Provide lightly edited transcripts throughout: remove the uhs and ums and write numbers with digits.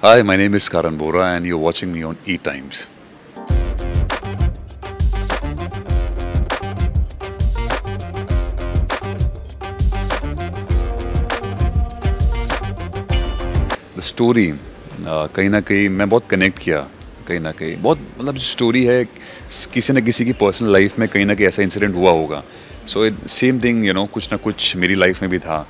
Hi, my name is Karan Bora, and you're watching me on E Times. The story कहीं ना कहीं मैं बहुत कनेक्ट किया, कहीं ना कहीं बहुत मतलब जो स्टोरी है किसी न किसी की पर्सनल लाइफ में कहीं ना कहीं ऐसा इंसिडेंट हुआ होगा. सो सेम थिंग कुछ ना कुछ मेरी लाइफ में भी था.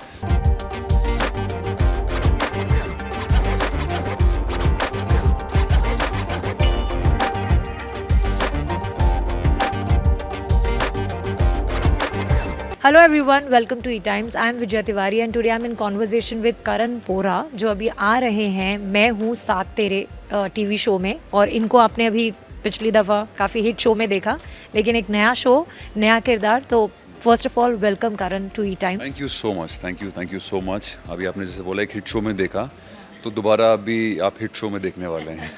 Hello everyone, welcome to E Times. I am Vijay Tiwari and today I am in conversation with Karan Pora, जो अभी आ रहे हैं मैं हूँ साथ तेरे टीवी शो में. और इनको आपने अभी पिछली दफ़ा काफ़ी हिट शो में देखा, लेकिन एक नया शो, नया किरदार. तो first of all welcome Karan to E Times. Thank you so much, thank you so much. अभी आपने जैसे बोला एक हिट शो में देखा, तो दोबारा अभी आप हिट शो में देखने वाले हैं.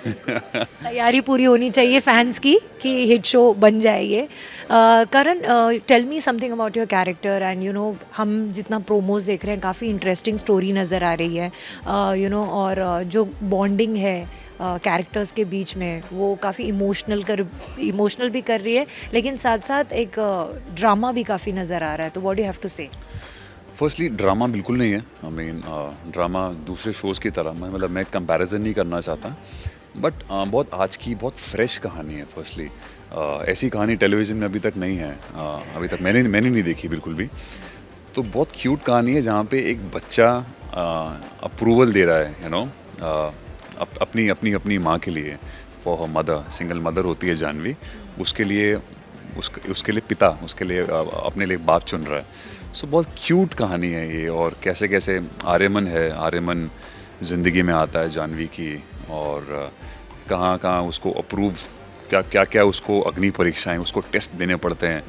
तैयारी पूरी होनी चाहिए फैंस की कि हिट शो बन जाए ये. Karan, tell me something about your character. And हम जितना प्रोमोज देख रहे हैं काफ़ी इंटरेस्टिंग स्टोरी नज़र आ रही है. और जो बॉन्डिंग है कैरेक्टर्स के बीच में वो काफ़ी इमोशनल भी कर रही है, लेकिन साथ साथ एक ड्रामा भी काफ़ी नज़र आ रहा है. तो what do you have to say? Firstly drama बिल्कुल नहीं है. आई मीन ड्रामा दूसरे शोज़ की तरह मतलब मैं कंपैरिजन नहीं करना चाहता. बट बहुत आज की बहुत फ्रेश कहानी है. फर्स्टली ऐसी कहानी टेलीविज़न में अभी तक नहीं है. अभी तक मैंने नहीं देखी बिल्कुल भी. तो बहुत क्यूट कहानी है जहाँ पे एक बच्चा अप्रूवल दे रहा है अपनी अपनी अपनी माँ के लिए. For her mother, single mother होती है जानवी, उसके लिए उसके लिए पिता, उसके लिए अपने लिए बाप चुन रहा है. सो बहुत क्यूट कहानी है ये. और कैसे कैसे आर्यमन ज़िंदगी में आता है जानवी की, और कहाँ कहाँ उसको अप्रूव, क्या उसको अग्नि परीक्षाएं, उसको टेस्ट देने पड़ते हैं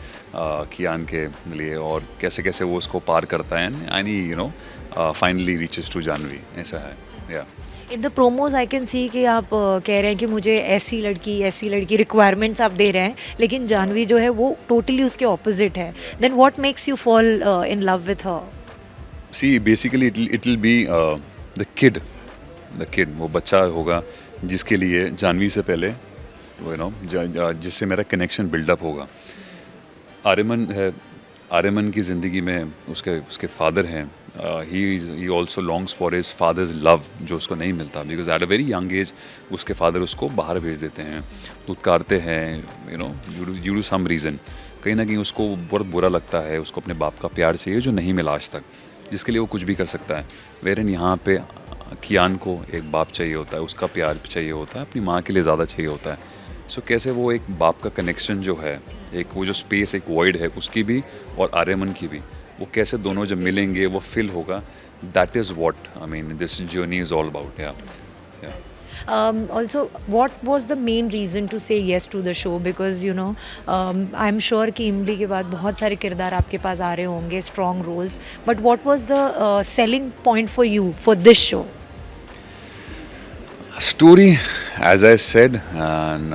कियान के लिए, और कैसे कैसे वो उसको पार करता है. And finally reaches to Janvi. ऐसा है या in the promos I can see कि आप कह रहे हैं कि मुझे ऐसी लड़की रिक्वायरमेंट्स आप दे रहे हैं, लेकिन जानवी जो है वो टोटली उसके ऑपोजिट है. Then what makes you fall in love with her? See basically it will be the kid, वो बच्चा होगा जिसके लिए जानवी से पहले जिससे मेरा कनेक्शन बिल्डअप होगा. आर्यमन की ज़िंदगी में उसके फादर हैं. He also longs for his father's love, जो उसको नहीं मिलता, because at a very young age उसके फादर उसको बाहर भेज देते हैं, दुत्कारते हैं ड्यू टू सम रीज़न. कहीं ना कहीं उसको बहुत बुरा लगता है, उसको अपने बाप का प्यार चाहिए जो नहीं मिला आज तक, जिसके लिए वो कुछ भी कर सकता है. वेरन यहाँ पे कियान को एक बाप चाहिए होता है, उसका प्यार चाहिए होता है, अपनी माँ के लिए ज़्यादा चाहिए होता है. सो कैसे वो एक बाप का कनेक्शन जो है, एक वो जो स्पेस, एक वॉइड है उसकी भी और आर्यमन की भी, वो कैसे दोनों जब मिलेंगे वो फिल होगा. That is what I mean this journey is all about. या Also, what was the main reason to say yes to the show? Because I'm sure कि इमली के बाद बहुत सारे किरदार आपके पास आ रहे होंगे, strong roles. But what was the selling point for you for this show? story, as I said, and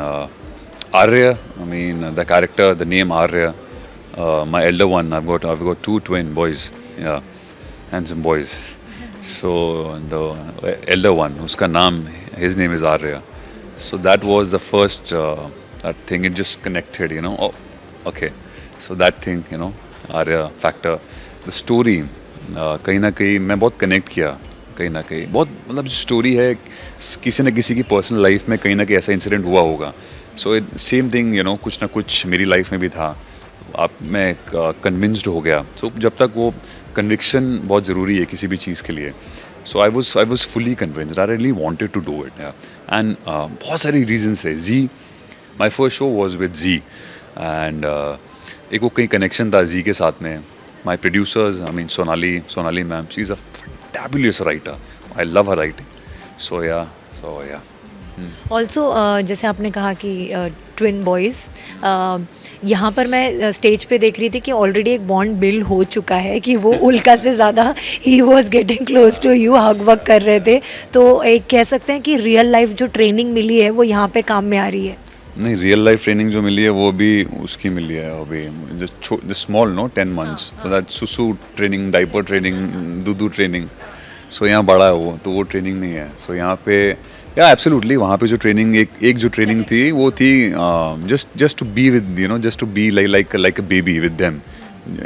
Arya, I mean the character, the name Arya, my elder one, I've got two twin boys, yeah, handsome boys. So the elder one, uska naam, his name is Arya. So that was the first that thing. It just connected, Oh, okay. So that thing, Arya factor. The story, कहीं ना कहीं मैं बहुत connect किया, कहीं ना कहीं बहुत मतलब जो स्टोरी है किसी न किसी की पर्सनल लाइफ में कहीं ना कहीं ऐसा इंसिडेंट हुआ होगा. सो सेम थिंग कुछ ना कुछ मेरी लाइफ में भी था. मैं कन्विंस्ड हो गया. सो जब तक वो कन्विक्शन बहुत ज़रूरी है किसी भी चीज़ के लिए. So I was fully convinced. I really wanted to do it. And बहुत सारी रीजंस है. Zee, my first show was with Zee, and एक वो कहीं कनेक्शन था जी के साथ में. My producers, I mean Sonali ma'am, she is a fabulous writer. I love her writing. So yeah also जैसे आपने कहा कि ट्विन बॉयज़, यहाँ पर मैं स्टेज पे देख रही थी कि ऑलरेडी एक बॉन्ड बिल्ड हो चुका है कि वो उल्का से ज़्यादा he was getting close to you, hug वग कर रहे थे. तो एक कह सकते हैं कि रियल लाइफ जो ट्रेनिंग मिली है वो यहाँ पे काम में आ रही है. नहीं, रियल लाइफ ट्रेनिंग जो मिली है वो भी उसकी मिली है. अभी स्मॉल 10 months, तो दैट सुसु ट्रेनिंग, डाइपर ट्रेनिंग, दूधू ट्रेनिंग. सो यहाँ बड़ा है वो, तो वो ट्रेनिंग नहीं है. सो यहाँ पे या एब्सोल्युटली वहाँ पे जो ट्रेनिंग एक जो ट्रेनिंग थी वो थी just to be with just to be like a baby with them.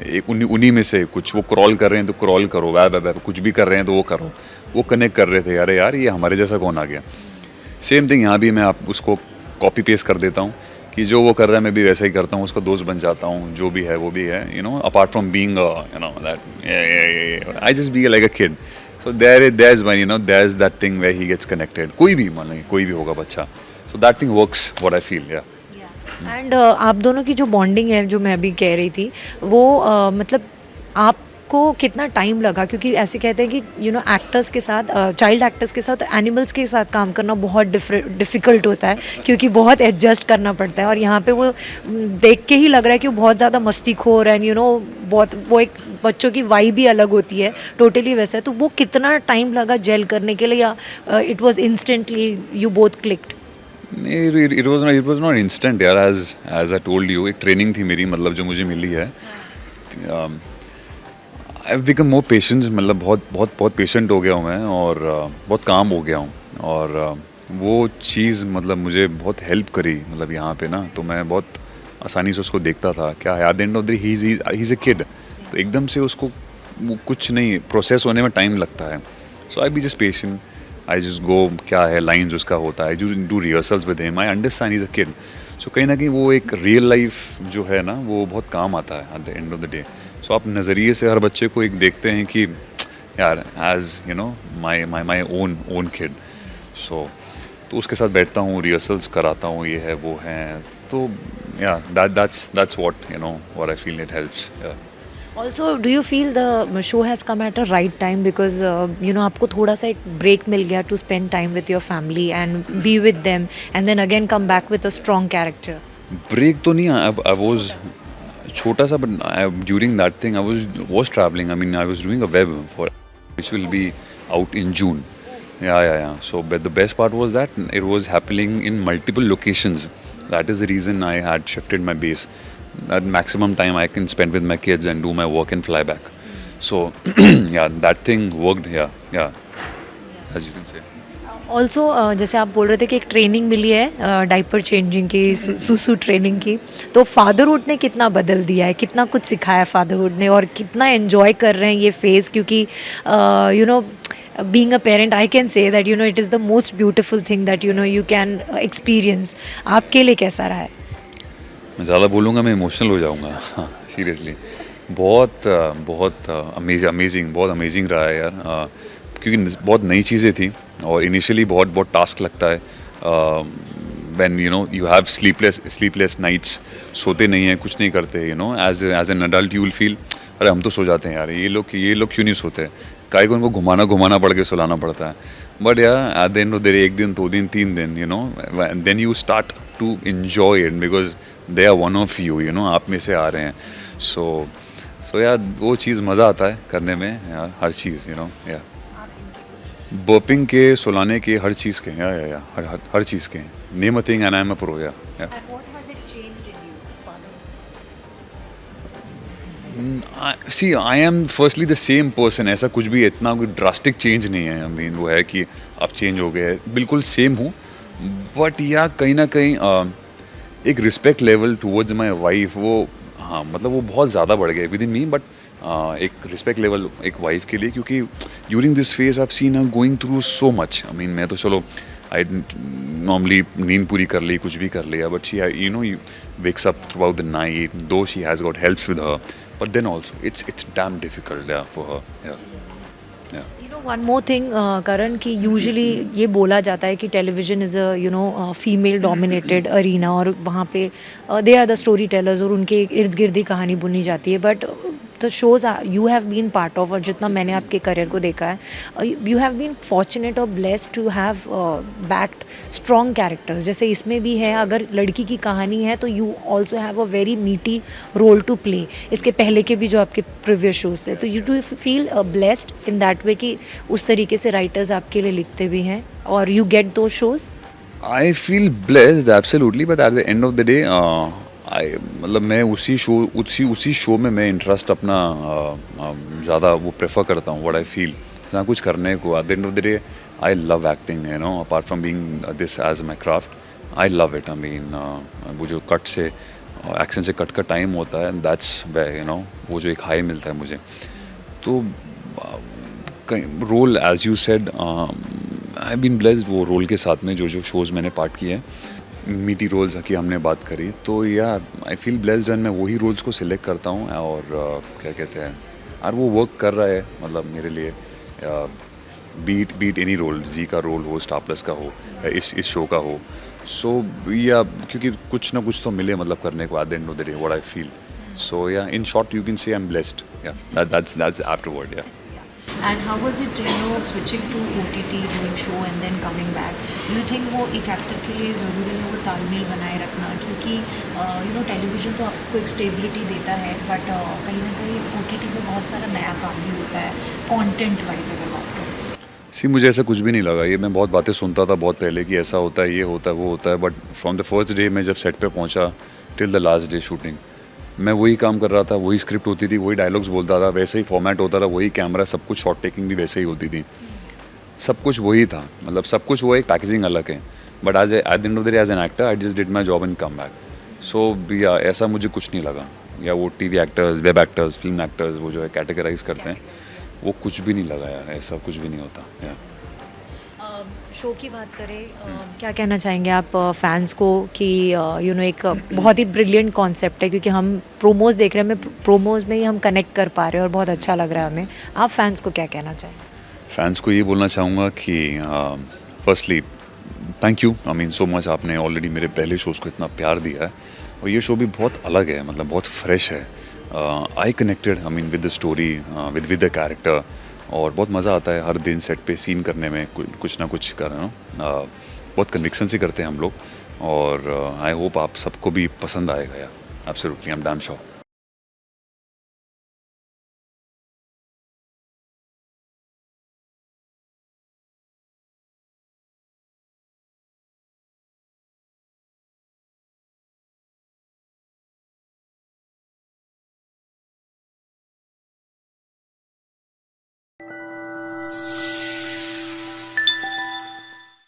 एक उन्हीं में से कुछ वो क्रॉल कर रहे हैं तो क्रॉल करो, वै वै कुछ भी कर रहे हैं तो वो करो। वो कनेक्ट कर रहे थे, अरे यार ये हमारे जैसा कौन आ गया। सेम थिंग यहाँ भी मैं आप उसको कॉपी पेस्ट कर देता हूँ कि जो वो कर रहा है मैं भी वैसा ही करता हूँ, उसका दोस्त बन जाता हूँ, जो भी है वो भी है, apart from being that I just be like a kid. So there's one, there's that thing where he gets connected, कोई भी मान लीजिए कोई भी होगा बच्चा, so that thing works what I feel, yeah. And आप दोनों की जो बॉन्डिंग है जो मैं अभी कह रही थी वो मतलब आपको कितना टाइम लगा, क्योंकि ऐसे कहते हैं कि एक्टर्स के साथ चाइल्ड एक्टर्स के साथ एनिमल्स के साथ काम करना बहुत डिफ़िकल्ट होता है क्योंकि बहुत एडजस्ट करना पड़ता है, और यहाँ पे वो देख के ही लग रहा है कि वो बहुत ज़्यादा मस्तीखोर एंड बहुत वो एक बच्चों की वाइब भी अलग होती है टोटली वैसा है। तो वो कितना टाइम लगा जेल करने के लिए, या it was instantly you both clicked? It was not instant यार, as I told you, एक ट्रेनिंग थी मेरी, मतलब जो मुझे मिली है। I've become more patient, मतलब बहुत बहुत बहुत पेशेंट हो गया हूँ मैं, और बहुत काम हो गया हूँ, और वो चीज़ मतलब मुझे बहुत हेल्प करी, मतलब यहाँ पे ना तो मैं बहुत आसानी से उसको देखता था क्या है। At the end of the he is a kid, तो एकदम से उसको वो कुछ नहीं, प्रोसेस होने में टाइम लगता है। So I be just patient, I just go, क्या है लाइन्स उसका होता है, do rehearsals with him, I understand is a kid. So कहीं ना कहीं वो एक रियल लाइफ जो है ना वो बहुत काम आता है at the end of the day. So आप नज़रिए से हर बच्चे को एक देखते हैं कि यार एज माई ओन किड। सो तो उसके साथ बैठता हूँ, रिहर्सल्स कराता हूँ, ये है वो है, तो या that's what what I feel it helps, yeah. Also do you feel the show has come at a right time, because आपको थोड़ा सा एक ब्रेक मिल गया to spend time with your family and be with them and then again come back with a strong character? Break तो नहीं, I was छोटा सा, but during that thing I was travelling, I mean I was doing a web for which will be out in June. Yeah. So, but the best part was that it was happening in multiple locations. That is the reason I had shifted my base. That maximum time I can spend with my kids and do my work and fly back. So, yeah, that thing worked. Yeah, as you can say. Also जैसे आप बोल रहे थे कि एक training मिली है diaper changing की, सुसु ट्रेनिंग की, तो फादरहुड ने कितना बदल दिया है, कितना कुछ सिखाया फादरहुड ने, और कितना एंजॉय कर रहे हैं ये फेज़, क्योंकि being a parent I can say that it is the most beautiful thing that you can experience. आपके लिए कैसा रहा है? मैं ज़्यादा बोलूँगा मैं इमोशनल हो जाऊँगा, सीरियसली। बहुत बहुत अमेजिंग, बहुत अमेजिंग रहा है यार, क्योंकि बहुत नई चीज़ें थी और इनिशियली बहुत बहुत टास्क लगता है। When you have sleepless nights, सोते नहीं हैं, कुछ नहीं करते, as an adult you will feel अरे हम तो सो जाते हैं यार, ये लोग क्यों नहीं सोते, काहे को उनको घुमाना पड़ के सुलाना पड़ता है। बट यार at the end of the day, एक दिन, 2 दिन, 3 दिन, then you start to enjoy it because they are one of you, आप में से आ रहे हैं। सो यार वो चीज़ मज़ा आता है करने में यार, हर चीज़ या बर्पिंग के, सुलाने के, हर चीज़ के, या हर चीज़ के, name a thing and I am a pro, yeah. See I am firstly the same person, ऐसा कुछ भी इतना कोई ड्रास्टिक चेंज नहीं है। आई मीन वो है कि अब चेंज हो गया है, बिल्कुल सेम हूँ, बट या कहीं ना कहीं एक respect level towards my wife, वो हाँ मतलब वो बहुत ज़्यादा बढ़ गया विद इन मी, बट एक रिस्पेक्ट लेवल एक वाइफ के लिए, क्योंकि during this phase I have seen her going through so much. I mean मैं तो चलो आई नॉर्मली नींद पूरी कर ली, कुछ भी कर लिया, but she you wakes up throughout the night, though she has got helps with her, but then also it's damn difficult, yeah, for her, yeah. One more thing Karan, कि यूजुअली ये बोला जाता है कि television is a female dominated arena, और वहाँ पे they are the story tellers और उनके इर्द गिर्द ही कहानी बुनी जाती है, but the shows you have been part of, और जितना मैंने आपके करियर को देखा है, यू हैव बीन फॉर्चुनेट और blessed to have backed strong characters, जैसे इसमें भी है। अगर लड़की की कहानी है तो you also have a very मीटी रोल टू प्ले, इसके पहले के भी जो आपके प्रीवियस शोज थे, तो you do feel blessed in that way कि उस तरीके से राइटर्स आपके लिए लिखते भी हैं और यू गेट दो shows? I feel blessed absolutely, but at the end of the day मतलब मैं उसी शो में मैं इंटरेस्ट अपना ज़्यादा वो प्रेफर करता हूँ, व्हाट आई फील, जहाँ कुछ करने को at the end of the day I love acting, you know, apart from being this as my craft, I love it. I mean, वो जो कट से एक्शन से कट का टाइम होता है, that's where, you know, वो जो एक हाई मिलता है मुझे. तो role as you said, I been blessed वो रोल के साथ में जो जो शोज़ मैंने पार्ट किए हैं, मीटी रोल्स की हमने बात करी, तो यार आई फील ब्लेस्ड एंड मैं वही रोल्स को सिलेक्ट करता हूँ. और क्या कहते हैं यार, वो वर्क कर रहा है मतलब मेरे लिए. बीट एनी रोल, जी का रोल हो, स्टार प्लस का हो, इस शो का हो. सो या क्योंकि कुछ ना कुछ तो मिले मतलब करने को at the end of the day, what I feel. So yeah in short you can say I am blessed. Yeah that's afterward. Yeah And how was it, you know, switching to OTT, doing show and then coming back? Do you think वो एक actor के लिए ज़रूरी है वो तालमेल बनाए रखना, क्योंकि यू नो टेलीविज़न तो आपको एक स्टेबिलिटी देता है, बट कहीं ना कहीं OTT में बहुत सारा नया काम भी होता है कंटेंट वाइज अगर बात करें. सी मुझे ऐसा कुछ भी नहीं लगा. ये मैं बहुत बातें सुनता था बहुत पहले कि ऐसा होता है, ये होता है, वो होता है, but from the first day मैं जब सेट पे पहुंचा till the last day shooting, मैं वही काम कर रहा था. वही स्क्रिप्ट होती थी, वही डायलॉग्स बोलता था, वैसे ही फॉर्मेट होता था, वही कैमरा, सब कुछ, शॉट टेकिंग भी वैसे ही होती थी, सब कुछ वही था. मतलब सब कुछ वो एक पैकेजिंग अलग है, but at the end of the day as an actor I just did my job and come back. So yeah ऐसा मुझे कुछ नहीं लगा. या वो TV actors, web actors, film actors वो जो है कैटेगराइज करते हैं, वो कुछ भी नहीं लगा यार, ऐसा कुछ भी नहीं होता. या शो की बात करें, क्या कहना चाहेंगे आप फैंस को कि यू नो एक बहुत ही ब्रिलियंट कॉन्सेप्ट है, क्योंकि हम प्रोमोज देख रहे हैं, प्रोमोज में ही हम कनेक्ट कर पा रहे हैं और बहुत अच्छा लग रहा है हमें. आप फैंस को क्या कहना चाहेंगे? फैंस को ये बोलना चाहूँगा कि firstly thank you, I mean so much. आपने ऑलरेडी मेरे पहले शोज़ को इतना प्यार दिया है, और ये शो भी बहुत अलग है, मतलब बहुत फ्रेश है. I connected, I mean with the story, with the character, और बहुत मज़ा आता है हर दिन सेट पे सीन करने में, कुछ ना कुछ कर रहे हो. बहुत कन्विक्शन से करते हैं हम लोग, और आई होप आप सबको भी पसंद आएगा. यार absolutely, I am damn sure.